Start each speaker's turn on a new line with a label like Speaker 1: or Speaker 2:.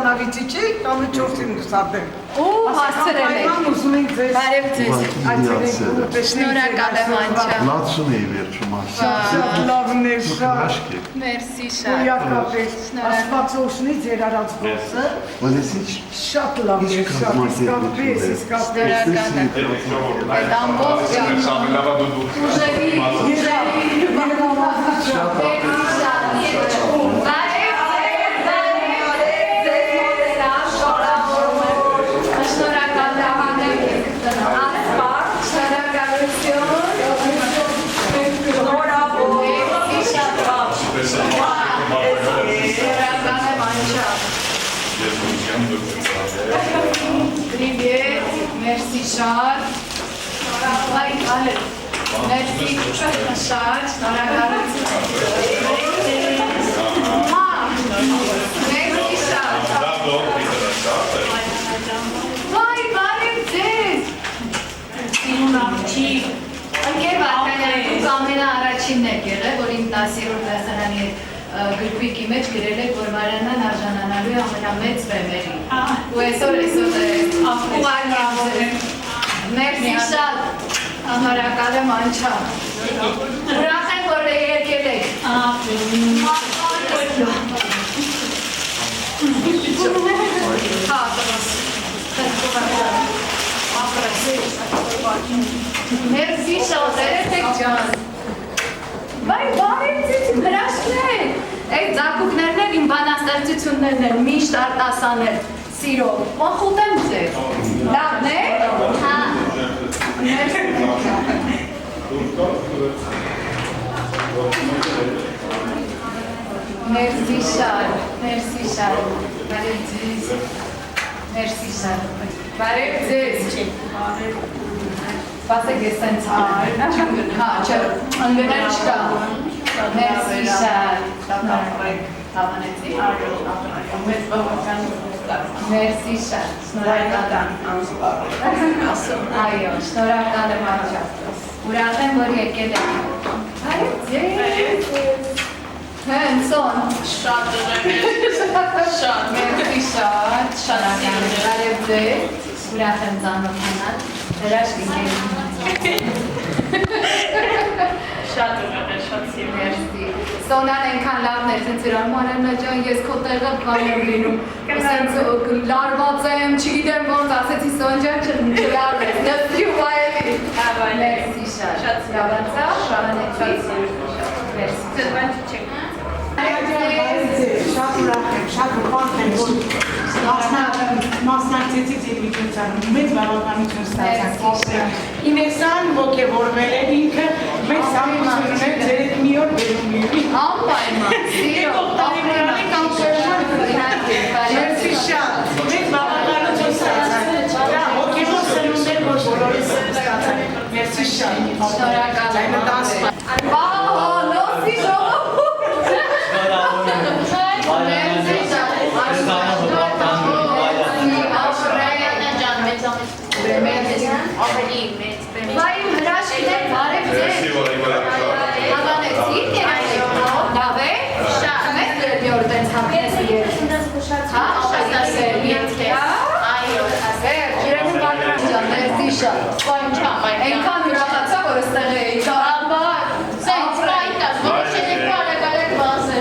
Speaker 1: Ստեփանավիչի չի, 14-ին սարդեմ։
Speaker 2: Ու հասցրել եք։
Speaker 1: Ուզում ենք ձեզ։
Speaker 2: Բարև ձեզ։ Շնորհակալ եմ Անչա։
Speaker 3: Լացուն էի վերջում ասել։
Speaker 1: Շատ լավն է, շատ։
Speaker 2: Մերսի շատ։
Speaker 1: Գոյակապետ, Աստված օշնի ձեր արած գործը։
Speaker 3: Վալեսիչ
Speaker 1: Շատ լավ է, շատ իսկապես, իսկապես։
Speaker 2: Այդ ամբողջ ուժերի Привет, merci շատ, merci շատ, շնորհակալություն։ Merci շատ։ Վայ, բարև ձեզ։ Սիրուն աղջիկ։ Ընկեր Վարդանյան, դուք ամենաառաջինն եք եղել, որ իմ 10-րդ դասարանի գրքույկի մեջ գրել եք, որ Մարիաննան արժանանալու է ամենամեծ բեմերի։ Ու այսօր Մերսի շատ, շնորհակալ եմ Անչա։ Ուրախ եմ, որ եկել եք։ Մերսի շատ, երեխեք ջան։ Վայ, բարև ձեզ, հրաշքներ։ Այդ ձագուկներն են իմ բանաստեղծություններն են, միշտ արտասանել, սիրով, մախուտեմ ձեզ։ Լավն է։ Հա։ Մերսի շատ, բարև ձեզ, մերսի շատ, բարև ձեզ։ Սպասեք ես սենց հա, անգնել չկա, մերսի շատ, հավանեցի, մերսի շատ, շնորհակալ այո, շնորհակալ եմ Անչա, ուրախ եմ, որ եկել եք, բարև ձեզ, հենցոն, շատ մերսի շատ, բարև ձեզ, ուրախ եմ ծանոթանալ, հրաշք ընկերություն։ Շատ ուրախ է, շատ սիրում։ Սոնան այնքան լավն էր, ցենց իրար Մարիաննա ջան, ես քո տեղը բան եմ լինում։ Սենց լարված եմ, չգիտեմ ոնց, ասեցի Սոն ջան, չլարվես, նստի ու վայելի։ Մերսի շատ։ Շատ լավացա, մերսի։ Ձեզ բան չեք։
Speaker 1: Շատ ուրախ եմ, շատ ուրախ եմ, որ մասնակցեցիք ձերմիջոցանում, մեծ բավականություն ստացանք։ Ինեսան ոգևորվել են ինքը, մեծ համուսություն է ձեր մի օր բերում լինի։
Speaker 2: Անպայման, սիրով, ապրիլի կամ շրջան
Speaker 1: Մերսի շատ, մեծ բավականություն ստացանք։ Դա հոգևոր սնունդներ, որ բոլորիս ստացանք։ Մերսի շատ։
Speaker 2: Շնորհակալ եմ։